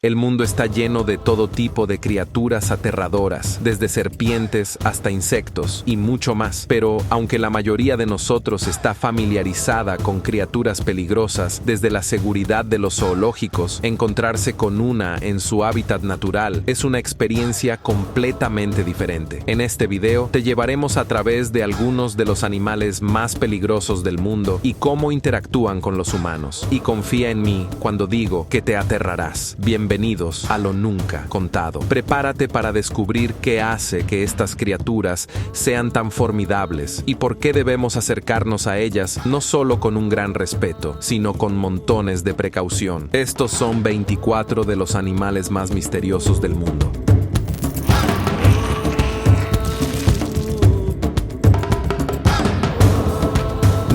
El mundo está lleno de todo tipo de criaturas aterradoras, desde serpientes hasta insectos y mucho más. Pero, aunque la mayoría de nosotros está familiarizada con criaturas peligrosas, desde la seguridad de los zoológicos, encontrarse con una en su hábitat natural es una experiencia completamente diferente. En este video te llevaremos a través de algunos de los animales más peligrosos del mundo y cómo interactúan con los humanos. Y confía en mí cuando digo que te aterrarás. Bienvenidos a lo nunca contado. Prepárate para descubrir qué hace que estas criaturas sean tan formidables y por qué debemos acercarnos a ellas no solo con un gran respeto, sino con montones de precaución. Estos son 24 de los animales más misteriosos del mundo.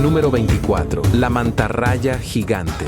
Número 24. La mantarraya gigante.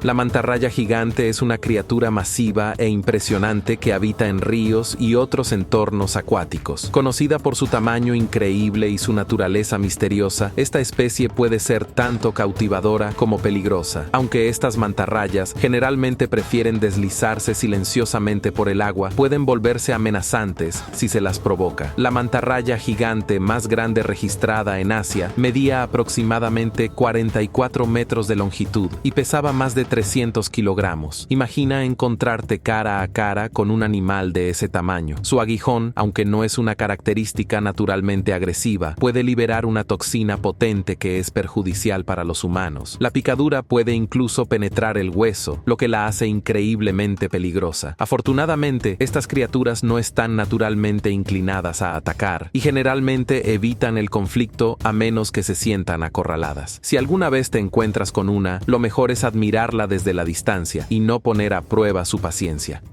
La mantarraya gigante es una criatura masiva e impresionante que habita en ríos y otros entornos acuáticos. Conocida por su tamaño increíble y su naturaleza misteriosa, esta especie puede ser tanto cautivadora como peligrosa. Aunque estas mantarrayas generalmente prefieren deslizarse silenciosamente por el agua, pueden volverse amenazantes si se las provoca. La mantarraya gigante más grande registrada en Asia medía aproximadamente 44 metros de longitud y pesaba más de 300 kilogramos. Imagina encontrarte cara a cara con un animal de ese tamaño. Su aguijón, aunque no es una característica naturalmente agresiva, puede liberar una toxina potente que es perjudicial para los humanos. La picadura puede incluso penetrar el hueso, lo que la hace increíblemente peligrosa. Afortunadamente, estas criaturas no están naturalmente inclinadas a atacar y generalmente evitan el conflicto a menos que se sientan acorraladas. Si alguna vez te encuentras con una, lo mejor es admirarla desde la distancia y no poner a prueba su paciencia.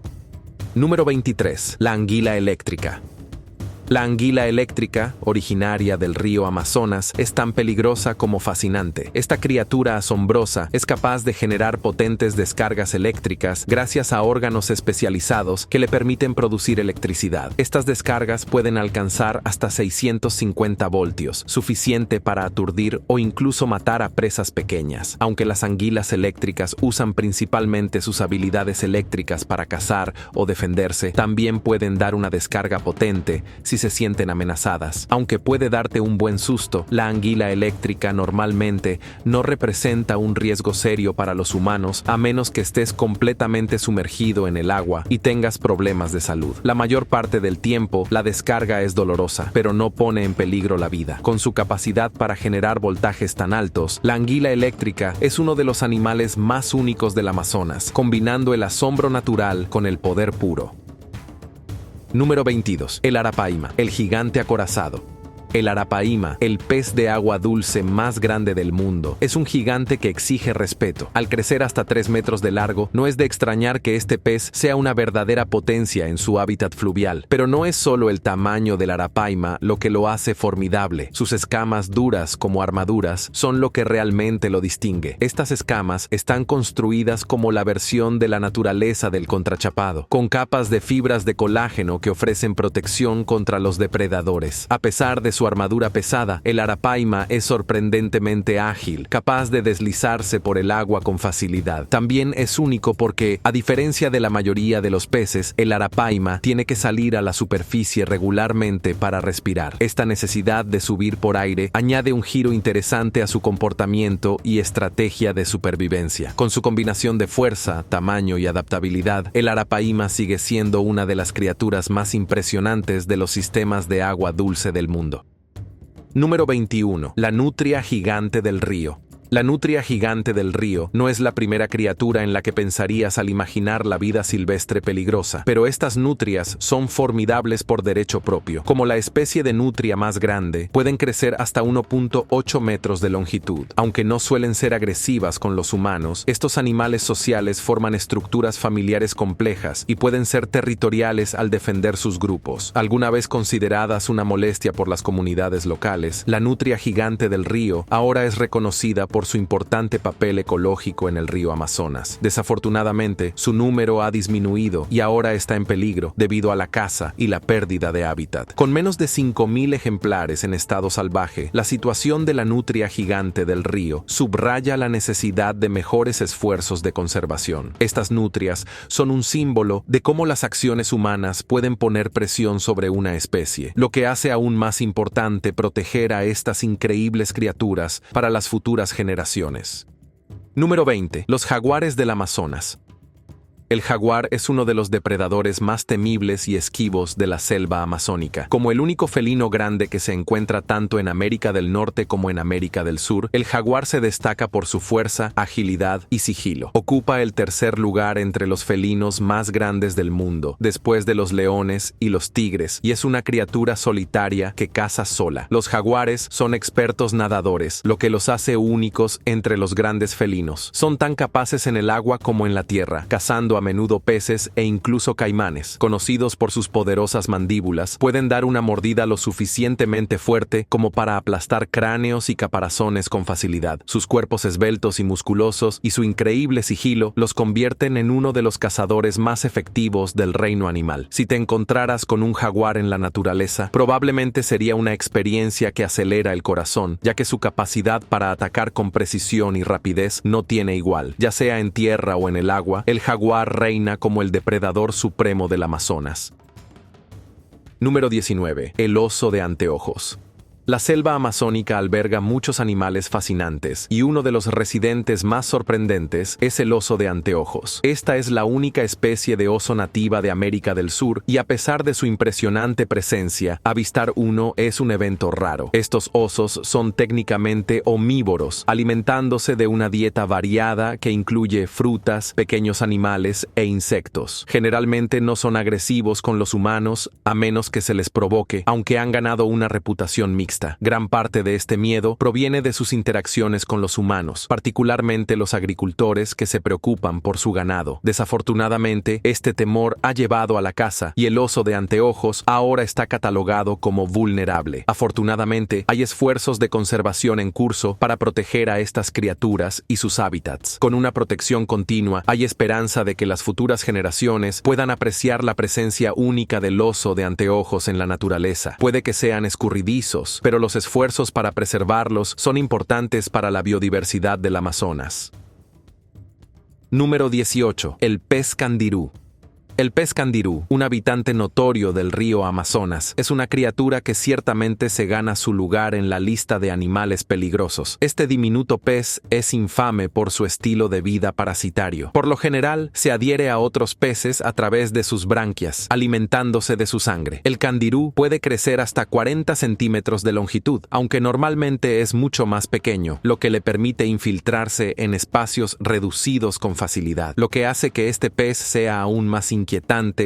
Número 23. La anguila eléctrica. La anguila eléctrica, originaria del río Amazonas, es tan peligrosa como fascinante. Esta criatura asombrosa es capaz de generar potentes descargas eléctricas gracias a órganos especializados que le permiten producir electricidad. Estas descargas pueden alcanzar hasta 650 voltios, suficiente para aturdir o incluso matar a presas pequeñas. Aunque las anguilas eléctricas usan principalmente sus habilidades eléctricas para cazar o defenderse, también pueden dar una descarga potente si se sienten amenazadas. Aunque puede darte un buen susto, la anguila eléctrica normalmente no representa un riesgo serio para los humanos a menos que estés completamente sumergido en el agua y tengas problemas de salud. La mayor parte del tiempo, la descarga es dolorosa, pero no pone en peligro la vida. Con su capacidad para generar voltajes tan altos, la anguila eléctrica es uno de los animales más únicos del Amazonas, combinando el asombro natural con el poder puro. Número 22. El arapaima, el gigante acorazado. El arapaima, el pez de agua dulce más grande del mundo, es un gigante que exige respeto. Al crecer hasta 3 metros de largo, no es de extrañar que este pez sea una verdadera potencia en su hábitat fluvial. Pero no es solo el tamaño del arapaima lo que lo hace formidable. Sus escamas duras como armaduras son lo que realmente lo distingue. Estas escamas están construidas como la versión de la naturaleza del contrachapado, con capas de fibras de colágeno que ofrecen protección contra los depredadores. A pesar de su armadura pesada, el arapaima es sorprendentemente ágil, capaz de deslizarse por el agua con facilidad. También es único porque, a diferencia de la mayoría de los peces, el arapaima tiene que salir a la superficie regularmente para respirar. Esta necesidad de subir por aire añade un giro interesante a su comportamiento y estrategia de supervivencia. Con su combinación de fuerza, tamaño y adaptabilidad, el arapaima sigue siendo una de las criaturas más impresionantes de los sistemas de agua dulce del mundo. Número 21. La nutria gigante del río. La nutria gigante del río no es la primera criatura en la que pensarías al imaginar la vida silvestre peligrosa, pero estas nutrias son formidables por derecho propio. Como la especie de nutria más grande, pueden crecer hasta 1.8 metros de longitud. Aunque no suelen ser agresivas con los humanos, estos animales sociales forman estructuras familiares complejas y pueden ser territoriales al defender sus grupos. Alguna vez consideradas una molestia por las comunidades locales, la nutria gigante del río ahora es reconocida por su importante papel ecológico en el río Amazonas. Desafortunadamente, su número ha disminuido y ahora está en peligro debido a la caza y la pérdida de hábitat. Con menos de 5.000 ejemplares en estado salvaje, la situación de la nutria gigante del río subraya la necesidad de mejores esfuerzos de conservación. Estas nutrias son un símbolo de cómo las acciones humanas pueden poner presión sobre una especie, lo que hace aún más importante proteger a estas increíbles criaturas para las futuras generaciones. Número 20. Los jaguares del Amazonas. El jaguar es uno de los depredadores más temibles y esquivos de la selva amazónica. Como el único felino grande que se encuentra tanto en América del Norte como en América del Sur, el jaguar se destaca por su fuerza, agilidad y sigilo. Ocupa el tercer lugar entre los felinos más grandes del mundo, después de los leones y los tigres, y es una criatura solitaria que caza sola. Los jaguares son expertos nadadores, lo que los hace únicos entre los grandes felinos. Son tan capaces en el agua como en la tierra, cazando a menudo peces e incluso caimanes. Conocidos por sus poderosas mandíbulas, pueden dar una mordida lo suficientemente fuerte como para aplastar cráneos y caparazones con facilidad. Sus cuerpos esbeltos y musculosos y su increíble sigilo los convierten en uno de los cazadores más efectivos del reino animal. Si te encontraras con un jaguar en la naturaleza, probablemente sería una experiencia que acelera el corazón, ya que su capacidad para atacar con precisión y rapidez no tiene igual. Ya sea en tierra o en el agua, el jaguar reina como el depredador supremo del Amazonas. Número 19. El oso de anteojos. La selva amazónica alberga muchos animales fascinantes, y uno de los residentes más sorprendentes es el oso de anteojos. Esta es la única especie de oso nativa de América del Sur, y a pesar de su impresionante presencia, avistar uno es un evento raro. Estos osos son técnicamente omnívoros, alimentándose de una dieta variada que incluye frutas, pequeños animales e insectos. Generalmente no son agresivos con los humanos, a menos que se les provoque, aunque han ganado una reputación mixta. Gran parte de este miedo proviene de sus interacciones con los humanos, particularmente los agricultores que se preocupan por su ganado. Desafortunadamente, este temor ha llevado a la caza, y el oso de anteojos ahora está catalogado como vulnerable. Afortunadamente, hay esfuerzos de conservación en curso para proteger a estas criaturas y sus hábitats. Con una protección continua, hay esperanza de que las futuras generaciones puedan apreciar la presencia única del oso de anteojos en la naturaleza. Puede que sean escurridizos, pero los esfuerzos para preservarlos son importantes para la biodiversidad del Amazonas. Número 18. El pez candirú. El pez candirú, un habitante notorio del río Amazonas, es una criatura que ciertamente se gana su lugar en la lista de animales peligrosos. Este diminuto pez es infame por su estilo de vida parasitario. Por lo general, se adhiere a otros peces a través de sus branquias, alimentándose de su sangre. El candirú puede crecer hasta 40 centímetros de longitud, aunque normalmente es mucho más pequeño, lo que le permite infiltrarse en espacios reducidos con facilidad. Lo que hace que este pez sea aún más inquietante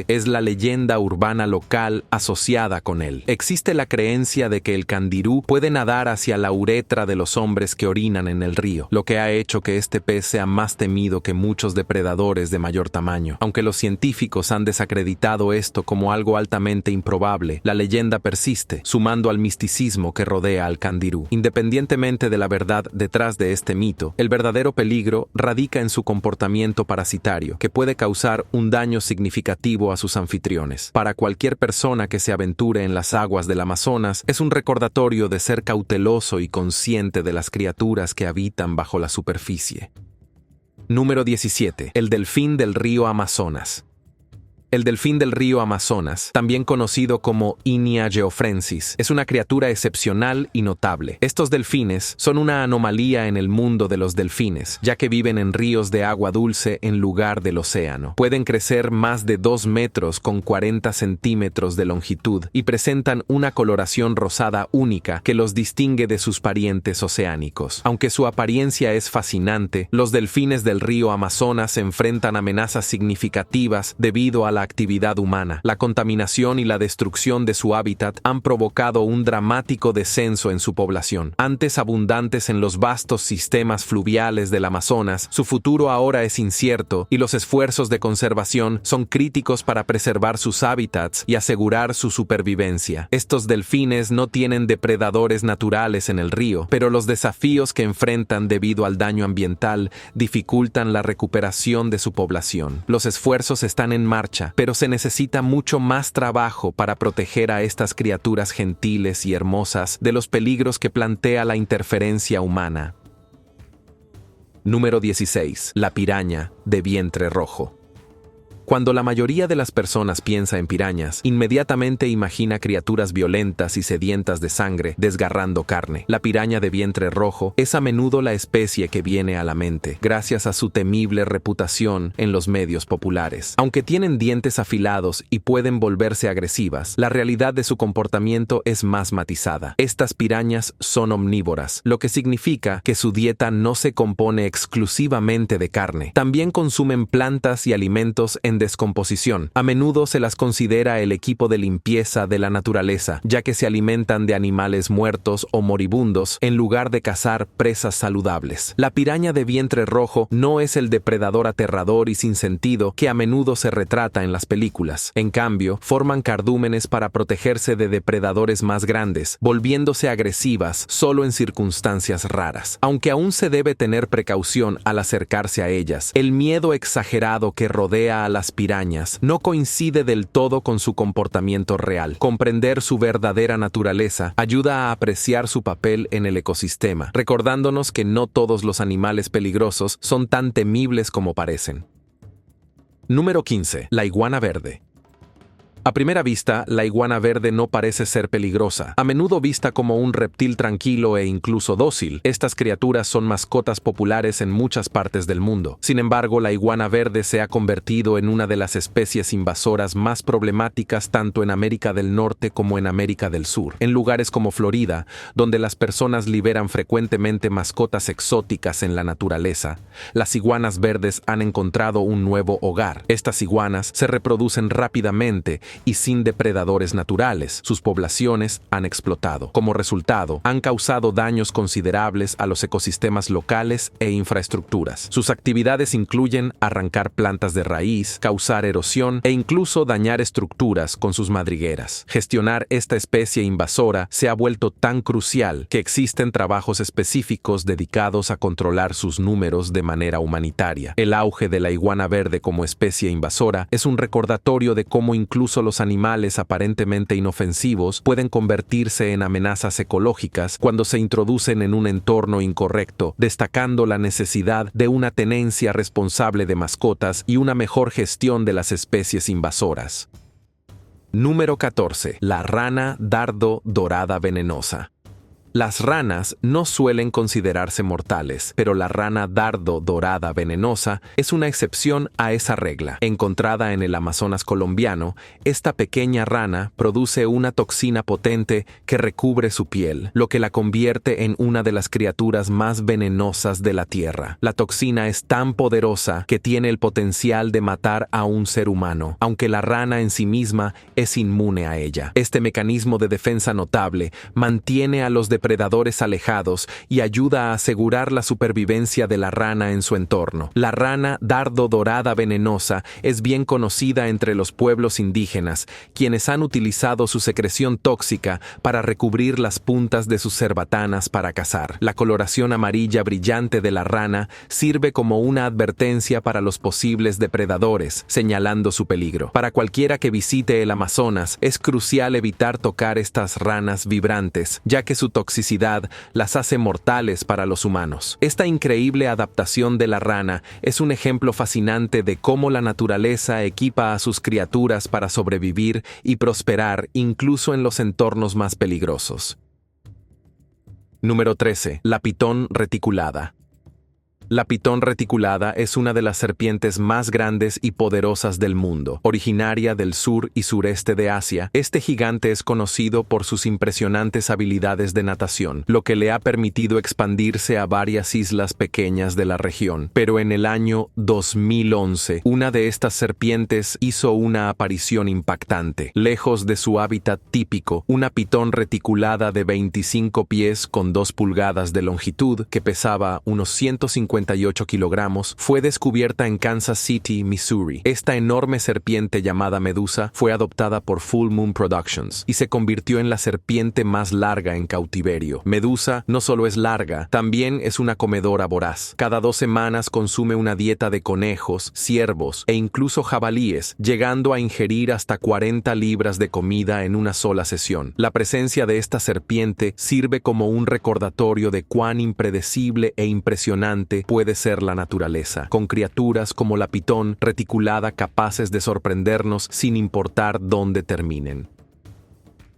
es la leyenda urbana local asociada con él. Existe la creencia de que el candirú puede nadar hacia la uretra de los hombres que orinan en el río, lo que ha hecho que este pez sea más temido que muchos depredadores de mayor tamaño. Aunque los científicos han desacreditado esto como algo altamente improbable, la leyenda persiste, sumando al misticismo que rodea al candirú. Independientemente de la verdad detrás de este mito, el verdadero peligro radica en su comportamiento parasitario, que puede causar un daño significativo a sus anfitriones. Para cualquier persona que se aventure en las aguas del Amazonas, es un recordatorio de ser cauteloso y consciente de las criaturas que habitan bajo la superficie. Número 17. El delfín del río Amazonas. El delfín del río Amazonas, también conocido como Inia geoffrensis, es una criatura excepcional y notable. Estos delfines son una anomalía en el mundo de los delfines, ya que viven en ríos de agua dulce en lugar del océano. Pueden crecer más de 2 metros con 40 centímetros de longitud y presentan una coloración rosada única que los distingue de sus parientes oceánicos. Aunque su apariencia es fascinante, los delfines del río Amazonas enfrentan amenazas significativas debido a la la actividad humana. La contaminación y la destrucción de su hábitat han provocado un dramático descenso en su población. Antes abundantes en los vastos sistemas fluviales del Amazonas, su futuro ahora es incierto y los esfuerzos de conservación son críticos para preservar sus hábitats y asegurar su supervivencia. Estos delfines no tienen depredadores naturales en el río, pero los desafíos que enfrentan debido al daño ambiental dificultan la recuperación de su población. Los esfuerzos están en marcha, pero se necesita mucho más trabajo para proteger a estas criaturas gentiles y hermosas de los peligros que plantea la interferencia humana. Número 16. La piraña de vientre rojo. Cuando la mayoría de las personas piensa en pirañas, inmediatamente imagina criaturas violentas y sedientas de sangre desgarrando carne. La piraña de vientre rojo es a menudo la especie que viene a la mente, gracias a su temible reputación en los medios populares. Aunque tienen dientes afilados y pueden volverse agresivas, la realidad de su comportamiento es más matizada. Estas pirañas son omnívoras, lo que significa que su dieta no se compone exclusivamente de carne. También consumen plantas y alimentos en descomposición. A menudo se las considera el equipo de limpieza de la naturaleza, ya que se alimentan de animales muertos o moribundos en lugar de cazar presas saludables. La piraña de vientre rojo no es el depredador aterrador y sin sentido que a menudo se retrata en las películas. En cambio, forman cardúmenes para protegerse de depredadores más grandes, volviéndose agresivas solo en circunstancias raras. Aunque aún se debe tener precaución al acercarse a ellas, el miedo exagerado que rodea a las pirañas no coincide del todo con su comportamiento real. Comprender su verdadera naturaleza ayuda a apreciar su papel en el ecosistema, recordándonos que no todos los animales peligrosos son tan temibles como parecen. Número 15. La iguana verde. A primera vista, la iguana verde no parece ser peligrosa. A menudo vista como un reptil tranquilo e incluso dócil, estas criaturas son mascotas populares en muchas partes del mundo. Sin embargo, la iguana verde se ha convertido en una de las especies invasoras más problemáticas tanto en América del Norte como en América del Sur. En lugares como Florida, donde las personas liberan frecuentemente mascotas exóticas en la naturaleza, las iguanas verdes han encontrado un nuevo hogar. Estas iguanas se reproducen rápidamente y sin depredadores naturales. Sus poblaciones han explotado. Como resultado, han causado daños considerables a los ecosistemas locales e infraestructuras. Sus actividades incluyen arrancar plantas de raíz, causar erosión e incluso dañar estructuras con sus madrigueras. Gestionar esta especie invasora se ha vuelto tan crucial que existen trabajos específicos dedicados a controlar sus números de manera humanitaria. El auge de la iguana verde como especie invasora es un recordatorio de cómo incluso los animales aparentemente inofensivos pueden convertirse en amenazas ecológicas cuando se introducen en un entorno incorrecto, destacando la necesidad de una tenencia responsable de mascotas y una mejor gestión de las especies invasoras. Número 14. La rana dardo dorada venenosa. Las ranas no suelen considerarse mortales, pero la rana dardo dorada venenosa es una excepción a esa regla. Encontrada en el Amazonas colombiano, esta pequeña rana produce una toxina potente que recubre su piel, lo que la convierte en una de las criaturas más venenosas de la Tierra. La toxina es tan poderosa que tiene el potencial de matar a un ser humano, aunque la rana en sí misma es inmune a ella. Este mecanismo de defensa notable mantiene a los depredadores alejados y ayuda a asegurar la supervivencia de la rana en su entorno. La rana dardo dorada venenosa es bien conocida entre los pueblos indígenas, quienes han utilizado su secreción tóxica para recubrir las puntas de sus cerbatanas para cazar. La coloración amarilla brillante de la rana sirve como una advertencia para los posibles depredadores, señalando su peligro. Para cualquiera que visite el Amazonas, es crucial evitar tocar estas ranas vibrantes, ya que su toxicidad las hace mortales para los humanos. Esta increíble adaptación de la rana es un ejemplo fascinante de cómo la naturaleza equipa a sus criaturas para sobrevivir y prosperar incluso en los entornos más peligrosos. Número 13. La pitón reticulada. La pitón reticulada es una de las serpientes más grandes y poderosas del mundo. Originaria del sur y sureste de Asia, este gigante es conocido por sus impresionantes habilidades de natación, lo que le ha permitido expandirse a varias islas pequeñas de la región. Pero en el año 2011, una de estas serpientes hizo una aparición impactante. Lejos de su hábitat típico, una pitón reticulada de 25 pies con 2 pulgadas de longitud, que pesaba unos 158 kilogramos, fue descubierta en Kansas City, Missouri. Esta enorme serpiente llamada Medusa fue adoptada por Full Moon Productions y se convirtió en la serpiente más larga en cautiverio. Medusa no solo es larga, también es una comedora voraz. Cada 2 semanas consume una dieta de conejos, ciervos e incluso jabalíes, llegando a ingerir hasta 40 libras de comida en una sola sesión. La presencia de esta serpiente sirve como un recordatorio de cuán impredecible e impresionante puede ser la naturaleza, con criaturas como la pitón reticulada capaces de sorprendernos sin importar dónde terminen.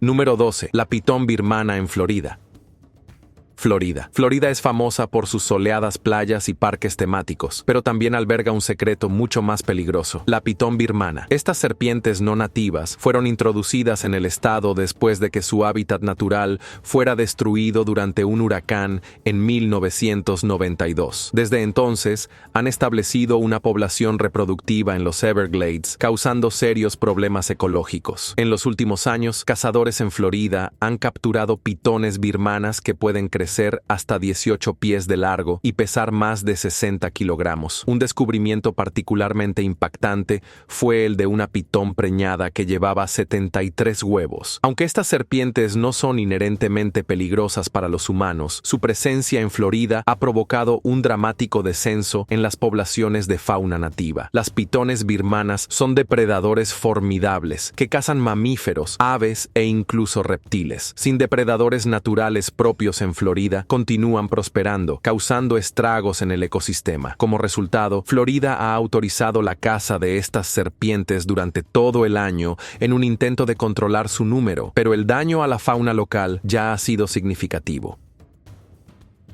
Número 12. La pitón birmana en Florida. Florida. Florida es famosa por sus soleadas playas y parques temáticos, pero también alberga un secreto mucho más peligroso: la pitón birmana. Estas serpientes no nativas fueron introducidas en el estado después de que su hábitat natural fuera destruido durante un huracán en 1992. Desde entonces, han establecido una población reproductiva en los Everglades, causando serios problemas ecológicos. En los últimos años, cazadores en Florida han capturado pitones birmanas que pueden crecer hasta 18 pies de largo y pesar más de 60 kilogramos. Un descubrimiento particularmente impactante fue el de una pitón preñada que llevaba 73 huevos. Aunque estas serpientes no son inherentemente peligrosas para los humanos, su presencia en Florida ha provocado un dramático descenso en las poblaciones de fauna nativa. Las pitones birmanas son depredadores formidables que cazan mamíferos, aves e incluso reptiles. Sin depredadores naturales propios en Florida, continúan prosperando, causando estragos en el ecosistema. Como resultado, Florida ha autorizado la caza de estas serpientes durante todo el año en un intento de controlar su número, pero el daño a la fauna local ya ha sido significativo.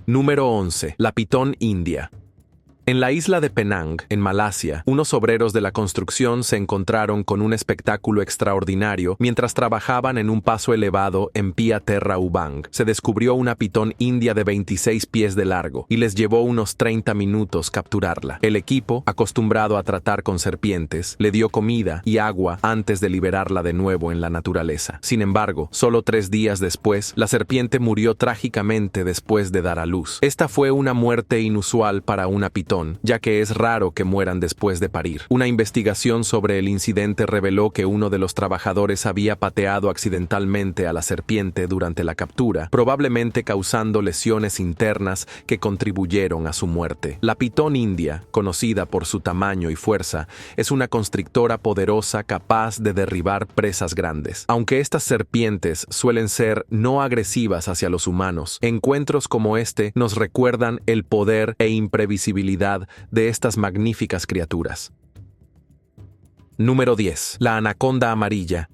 Número 11. La pitón india. En la isla de Penang, en Malasia, unos obreros de la construcción se encontraron con un espectáculo extraordinario mientras trabajaban en un paso elevado en Pia Terra Ubang. Se descubrió una pitón india de 26 pies de largo y les llevó unos 30 minutos capturarla. El equipo, acostumbrado a tratar con serpientes, le dio comida y agua antes de liberarla de nuevo en la naturaleza. Sin embargo, solo 3 días después, la serpiente murió trágicamente después de dar a luz. Esta fue una muerte inusual para una pitón, ya que es raro que mueran después de parir. Una investigación sobre el incidente reveló que uno de los trabajadores había pateado accidentalmente a la serpiente durante la captura, probablemente causando lesiones internas que contribuyeron a su muerte. La pitón india, conocida por su tamaño y fuerza, es una constrictora poderosa capaz de derribar presas grandes. Aunque estas serpientes suelen ser no agresivas hacia los humanos, encuentros como este nos recuerdan el poder e imprevisibilidad de estas magníficas criaturas. Número 10. La anaconda amarilla.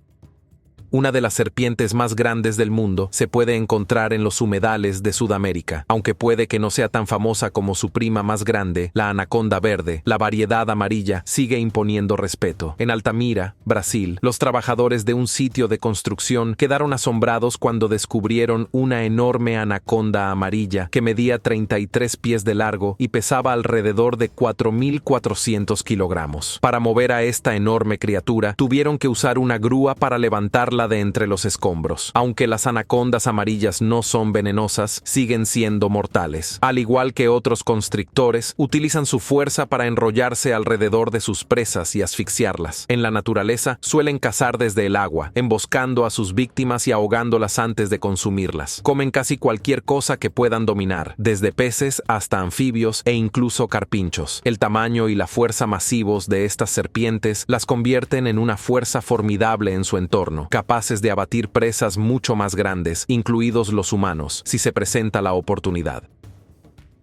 Una de las serpientes más grandes del mundo, se puede encontrar en los humedales de Sudamérica. Aunque puede que no sea tan famosa como su prima más grande, la anaconda verde, la variedad amarilla sigue imponiendo respeto. En Altamira, Brasil, los trabajadores de un sitio de construcción quedaron asombrados cuando descubrieron una enorme anaconda amarilla que medía 33 pies de largo y pesaba alrededor de 4.400 kilogramos. Para mover a esta enorme criatura, tuvieron que usar una grúa para levantarla de entre los escombros. Aunque las anacondas amarillas no son venenosas, siguen siendo mortales. Al igual que otros constrictores, utilizan su fuerza para enrollarse alrededor de sus presas y asfixiarlas. En la naturaleza, suelen cazar desde el agua, emboscando a sus víctimas y ahogándolas antes de consumirlas. Comen casi cualquier cosa que puedan dominar, desde peces hasta anfibios e incluso carpinchos. El tamaño y la fuerza masivos de estas serpientes las convierten en una fuerza formidable en su entorno, capaces de abatir presas mucho más grandes, incluidos los humanos, si se presenta la oportunidad.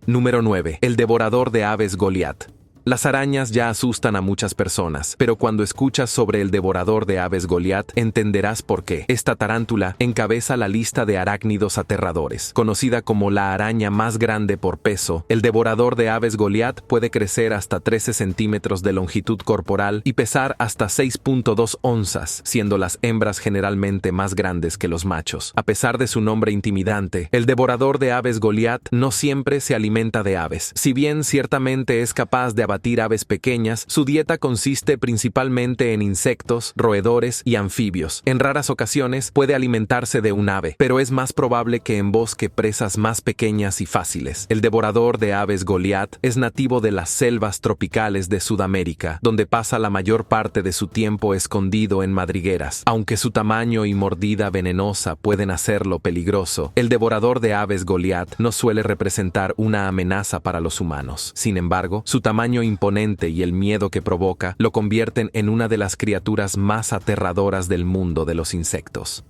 Número 9. El devorador de aves Goliat. Las arañas ya asustan a muchas personas, pero cuando escuchas sobre el devorador de aves Goliat, entenderás por qué. Esta tarántula encabeza la lista de arácnidos aterradores. Conocida como la araña más grande por peso, el devorador de aves Goliat puede crecer hasta 13 centímetros de longitud corporal y pesar hasta 6.2 onzas, siendo las hembras generalmente más grandes que los machos. A pesar de su nombre intimidante, el devorador de aves Goliat no siempre se alimenta de aves. Si bien ciertamente es capaz de abatir aves pequeñas, su dieta consiste principalmente en insectos, roedores y anfibios. En raras ocasiones puede alimentarse de un ave, pero es más probable que embosque presas más pequeñas y fáciles. El devorador de aves Goliat es nativo de las selvas tropicales de Sudamérica, donde pasa la mayor parte de su tiempo escondido en madrigueras. Aunque su tamaño y mordida venenosa pueden hacerlo peligroso, el devorador de aves Goliat no suele representar una amenaza para los humanos. Sin embargo, su tamaño imponente y el miedo que provoca lo convierten en una de las criaturas más aterradoras del mundo de los insectos.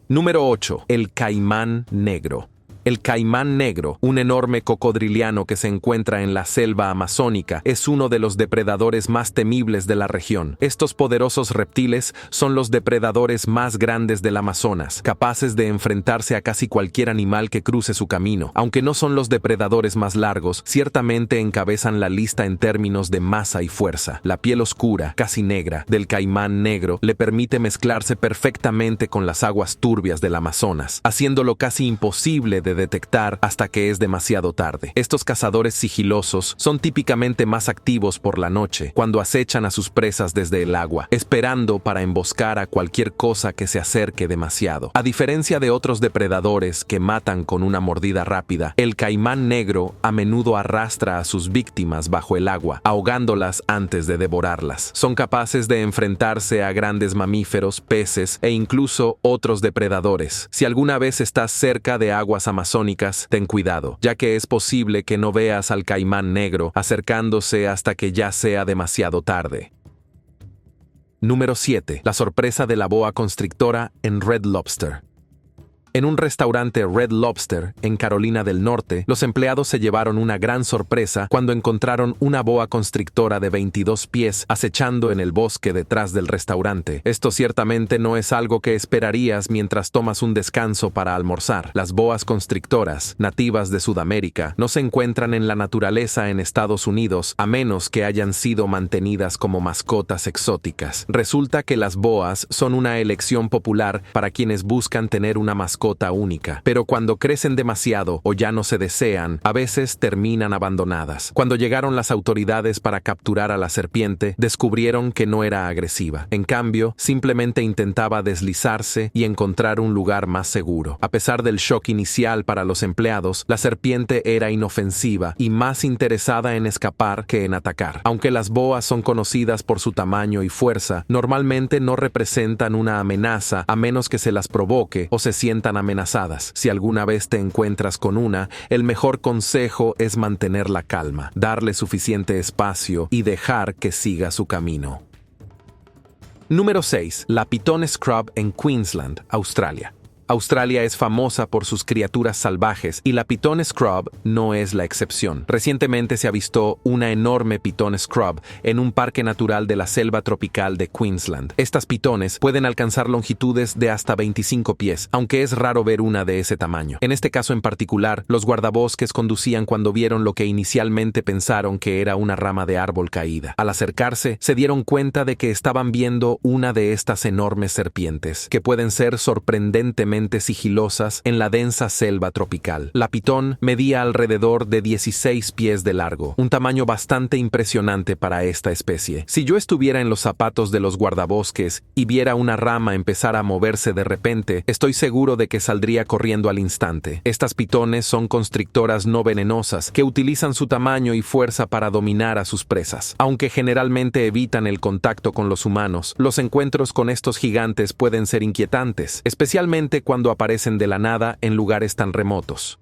Número 8. El caimán negro. El caimán negro, un enorme cocodriliano que se encuentra en la selva amazónica, es uno de los depredadores más temibles de la región. Estos poderosos reptiles son los depredadores más grandes del Amazonas, capaces de enfrentarse a casi cualquier animal que cruce su camino. Aunque no son los depredadores más largos, ciertamente encabezan la lista en términos de masa y fuerza. La piel oscura, casi negra, del caimán negro le permite mezclarse perfectamente con las aguas turbias del Amazonas, haciéndolo casi imposible de detectar hasta que es demasiado tarde. Estos cazadores sigilosos son típicamente más activos por la noche, cuando acechan a sus presas desde el agua, esperando para emboscar a cualquier cosa que se acerque demasiado. A diferencia de otros depredadores que matan con una mordida rápida, el caimán negro a menudo arrastra a sus víctimas bajo el agua, ahogándolas antes de devorarlas. Son capaces de enfrentarse a grandes mamíferos, peces e incluso otros depredadores. Si alguna vez estás cerca de aguas amazónicas, ten cuidado, ya que es posible que no veas al caimán negro acercándose hasta que ya sea demasiado tarde. Número 7. La sorpresa de la boa constrictora en Red Lobster. En un restaurante Red Lobster, en Carolina del Norte, los empleados se llevaron una gran sorpresa cuando encontraron una boa constrictora de 22 pies acechando en el bosque detrás del restaurante. Esto ciertamente no es algo que esperarías mientras tomas un descanso para almorzar. Las boas constrictoras, nativas de Sudamérica, no se encuentran en la naturaleza en Estados Unidos a menos que hayan sido mantenidas como mascotas exóticas. Resulta que las boas son una elección popular para quienes buscan tener una mascota única, pero cuando crecen demasiado o ya no se desean, a veces terminan abandonadas. Cuando llegaron las autoridades para capturar a la serpiente, descubrieron que no era agresiva. En cambio, simplemente intentaba deslizarse y encontrar un lugar más seguro. A pesar del shock inicial para los empleados, la serpiente era inofensiva y más interesada en escapar que en atacar. Aunque las boas son conocidas por su tamaño y fuerza, normalmente no representan una amenaza a menos que se las provoque o se sientan amenazadas. Si alguna vez te encuentras con una, el mejor consejo es mantener la calma, darle suficiente espacio y dejar que siga su camino. Número 6. La Piton Scrub en Queensland, Australia. Australia es famosa por sus criaturas salvajes y la Piton Scrub no es la excepción. Recientemente se avistó una enorme Piton Scrub en un parque natural de la selva tropical de Queensland. Estas pitones pueden alcanzar longitudes de hasta 25 pies, aunque es raro ver una de ese tamaño. En este caso en particular, los guardabosques conducían cuando vieron lo que inicialmente pensaron que era una rama de árbol caída. Al acercarse, se dieron cuenta de que estaban viendo una de estas enormes serpientes, que pueden ser sorprendentemente sigilosas en la densa selva tropical. La pitón medía alrededor de 16 pies de largo, un tamaño bastante impresionante para esta especie. Si yo estuviera en los zapatos de los guardabosques y viera una rama empezar a moverse de repente, estoy seguro de que saldría corriendo al instante. Estas pitones son constrictoras no venenosas que utilizan su tamaño y fuerza para dominar a sus presas. Aunque generalmente evitan el contacto con los humanos, los encuentros con estos gigantes pueden ser inquietantes, especialmente cuando aparecen de la nada en lugares tan remotos.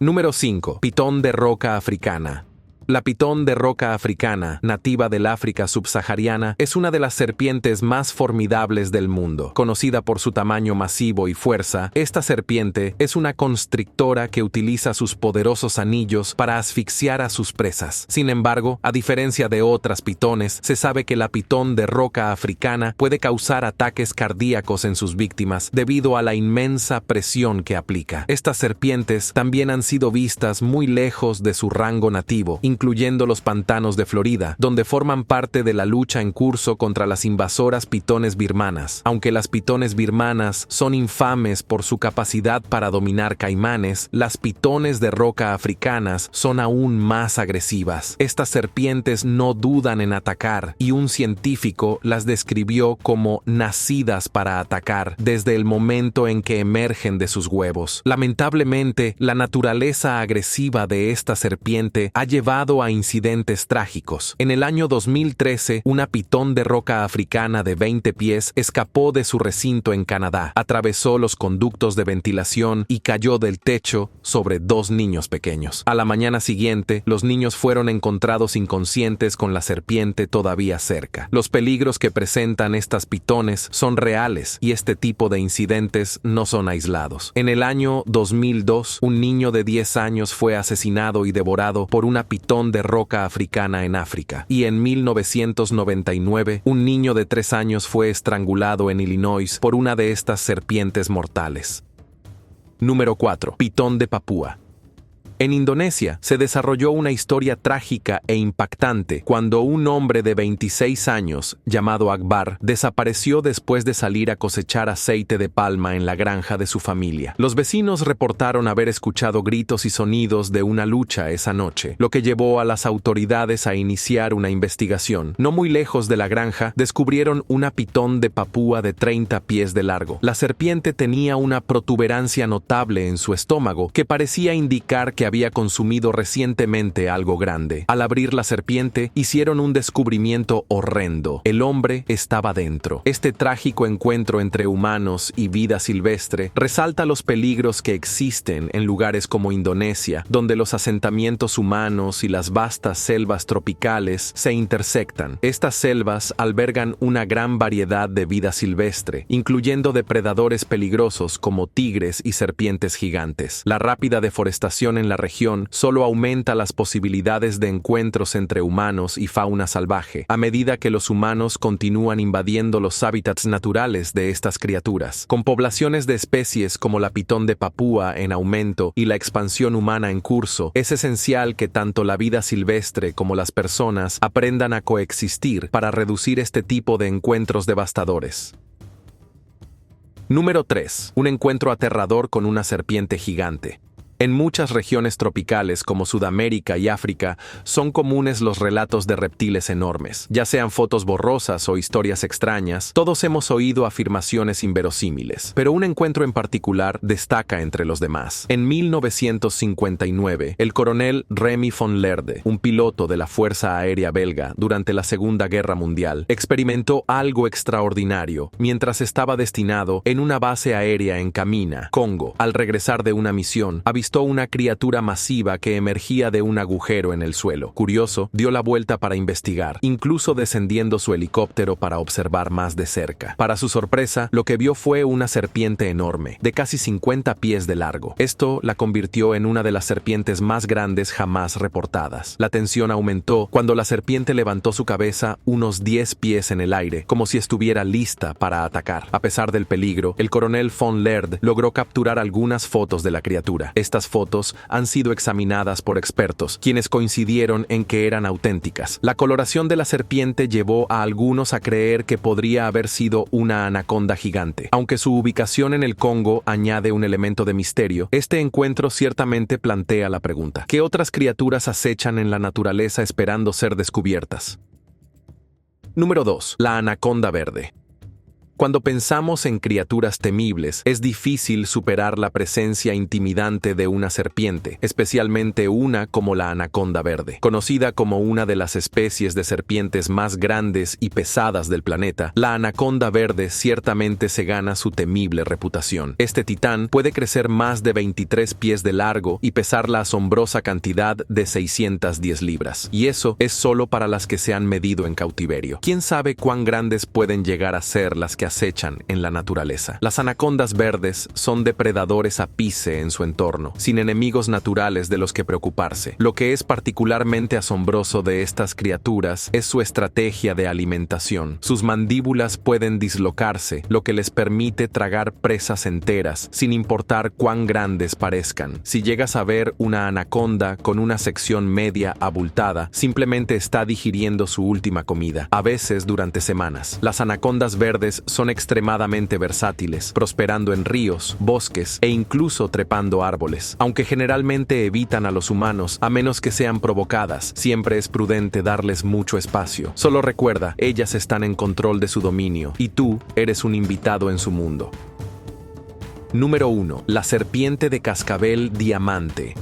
Número 5. Pitón de roca africana. La pitón de roca africana, nativa del África subsahariana, es una de las serpientes más formidables del mundo. Conocida por su tamaño masivo y fuerza, esta serpiente es una constrictora que utiliza sus poderosos anillos para asfixiar a sus presas. Sin embargo, a diferencia de otras pitones, se sabe que la pitón de roca africana puede causar ataques cardíacos en sus víctimas debido a la inmensa presión que aplica. Estas serpientes también han sido vistas muy lejos de su rango nativo, incluyendo los pantanos de Florida, donde forman parte de la lucha en curso contra las invasoras pitones birmanas. Aunque las pitones birmanas son infames por su capacidad para dominar caimanes, las pitones de roca africanas son aún más agresivas. Estas serpientes no dudan en atacar, y un científico las describió como nacidas para atacar desde el momento en que emergen de sus huevos. Lamentablemente, la naturaleza agresiva de esta serpiente ha llevado a incidentes trágicos. En el año 2013, una pitón de roca africana de 20 pies escapó de su recinto en Canadá, atravesó los conductos de ventilación y cayó del techo sobre 2 niños pequeños. A la mañana siguiente, los niños fueron encontrados inconscientes con la serpiente todavía cerca. Los peligros que presentan estas pitones son reales y este tipo de incidentes no son aislados. En el año 2002, un niño de 10 años fue asesinado y devorado por una pitón de roca africana en África. Y en 1999, un niño de 3 años fue estrangulado en Illinois por una de estas serpientes mortales. Número 4. Pitón de Papúa. En Indonesia se desarrolló una historia trágica e impactante cuando un hombre de 26 años, llamado Akbar, desapareció después de salir a cosechar aceite de palma en la granja de su familia. Los vecinos reportaron haber escuchado gritos y sonidos de una lucha esa noche, lo que llevó a las autoridades a iniciar una investigación. No muy lejos de la granja, descubrieron una pitón de Papúa de 30 pies de largo. La serpiente tenía una protuberancia notable en su estómago que parecía indicar que había consumido recientemente algo grande. Al abrir la serpiente, hicieron un descubrimiento horrendo. El hombre estaba dentro. Este trágico encuentro entre humanos y vida silvestre resalta los peligros que existen en lugares como Indonesia, donde los asentamientos humanos y las vastas selvas tropicales se intersectan. Estas selvas albergan una gran variedad de vida silvestre, incluyendo depredadores peligrosos como tigres y serpientes gigantes. La rápida deforestación en la región solo aumenta las posibilidades de encuentros entre humanos y fauna salvaje, a medida que los humanos continúan invadiendo los hábitats naturales de estas criaturas. Con poblaciones de especies como la pitón de Papúa en aumento y la expansión humana en curso, es esencial que tanto la vida silvestre como las personas aprendan a coexistir para reducir este tipo de encuentros devastadores. Número 3. Un encuentro aterrador con una serpiente gigante. En muchas regiones tropicales como Sudamérica y África son comunes los relatos de reptiles enormes. Ya sean fotos borrosas o historias extrañas, todos hemos oído afirmaciones inverosímiles, pero un encuentro en particular destaca entre los demás. En 1959, el coronel Remy von Leerde, un piloto de la Fuerza Aérea belga durante la Segunda Guerra Mundial, experimentó algo extraordinario mientras estaba destinado en una base aérea en Kamina, Congo. Al regresar de una misión, avistó una criatura masiva que emergía de un agujero en el suelo. Curioso, dio la vuelta para investigar, incluso descendiendo su helicóptero para observar más de cerca. Para su sorpresa, lo que vio fue una serpiente enorme, de casi 50 pies de largo. Esto la convirtió en una de las serpientes más grandes jamás reportadas. La tensión aumentó cuando la serpiente levantó su cabeza unos 10 pies en el aire, como si estuviera lista para atacar. A pesar del peligro, el coronel von Leerde logró capturar algunas fotos de la criatura. Estas fotos han sido examinadas por expertos, quienes coincidieron en que eran auténticas. La coloración de la serpiente llevó a algunos a creer que podría haber sido una anaconda gigante. Aunque su ubicación en el Congo añade un elemento de misterio, este encuentro ciertamente plantea la pregunta: ¿qué otras criaturas acechan en la naturaleza esperando ser descubiertas? Número 2. La anaconda verde. Cuando pensamos en criaturas temibles, es difícil superar la presencia intimidante de una serpiente, especialmente una como la anaconda verde. Conocida como una de las especies de serpientes más grandes y pesadas del planeta, la anaconda verde ciertamente se gana su temible reputación. Este titán puede crecer más de 23 pies de largo y pesar la asombrosa cantidad de 610 libras. Y eso es solo para las que se han medido en cautiverio. ¿Quién sabe cuán grandes pueden llegar a ser las que acechan en la naturaleza? Las anacondas verdes son depredadores a pice en su entorno, sin enemigos naturales de los que preocuparse. Lo que es particularmente asombroso de estas criaturas es su estrategia de alimentación. Sus mandíbulas pueden dislocarse, lo que les permite tragar presas enteras, sin importar cuán grandes parezcan. Si llegas a ver una anaconda con una sección media abultada, simplemente está digiriendo su última comida, a veces durante semanas. Las anacondas verdes son extremadamente versátiles, prosperando en ríos, bosques e incluso trepando árboles. Aunque generalmente evitan a los humanos, a menos que sean provocadas, siempre es prudente darles mucho espacio. Solo recuerda, ellas están en control de su dominio, y tú eres un invitado en su mundo. Número 1. La serpiente de cascabel diamante.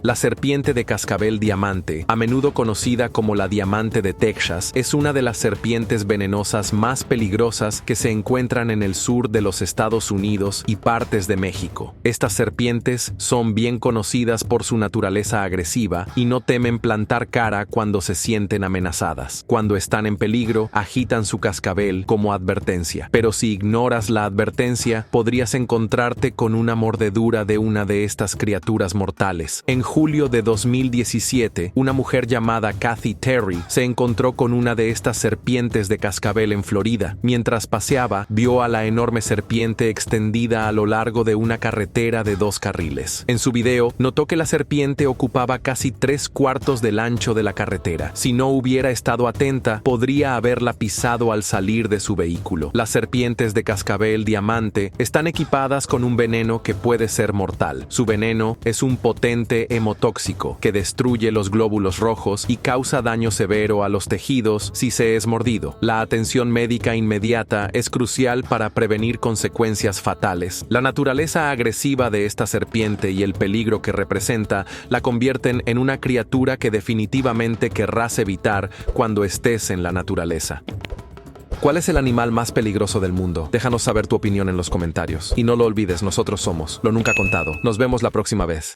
La serpiente de cascabel diamante, a menudo conocida como la diamante de Texas, es una de las serpientes venenosas más peligrosas que se encuentran en el sur de los Estados Unidos y partes de México. Estas serpientes son bien conocidas por su naturaleza agresiva y no temen plantar cara cuando se sienten amenazadas. Cuando están en peligro, agitan su cascabel como advertencia. Pero si ignoras la advertencia, podrías encontrarte con una mordedura de una de estas criaturas mortales. En julio de 2017, una mujer llamada Kathy Terry se encontró con una de estas serpientes de cascabel en Florida. Mientras paseaba, vio a la enorme serpiente extendida a lo largo de una carretera de 2 carriles. En su video, notó que la serpiente ocupaba casi 3/4 del ancho de la carretera. Si no hubiera estado atenta, podría haberla pisado al salir de su vehículo. Las serpientes de cascabel diamante están equipadas con un veneno que puede ser mortal. Su veneno es un potente hemotóxico que destruye los glóbulos rojos y causa daño severo a los tejidos si se es mordido. La atención médica inmediata es crucial para prevenir consecuencias fatales. La naturaleza agresiva de esta serpiente y el peligro que representa la convierten en una criatura que definitivamente querrás evitar cuando estés en la naturaleza. ¿Cuál es el animal más peligroso del mundo? Déjanos saber tu opinión en los comentarios. Y no lo olvides, nosotros somos Lo Nunca Contado. Nos vemos la próxima vez.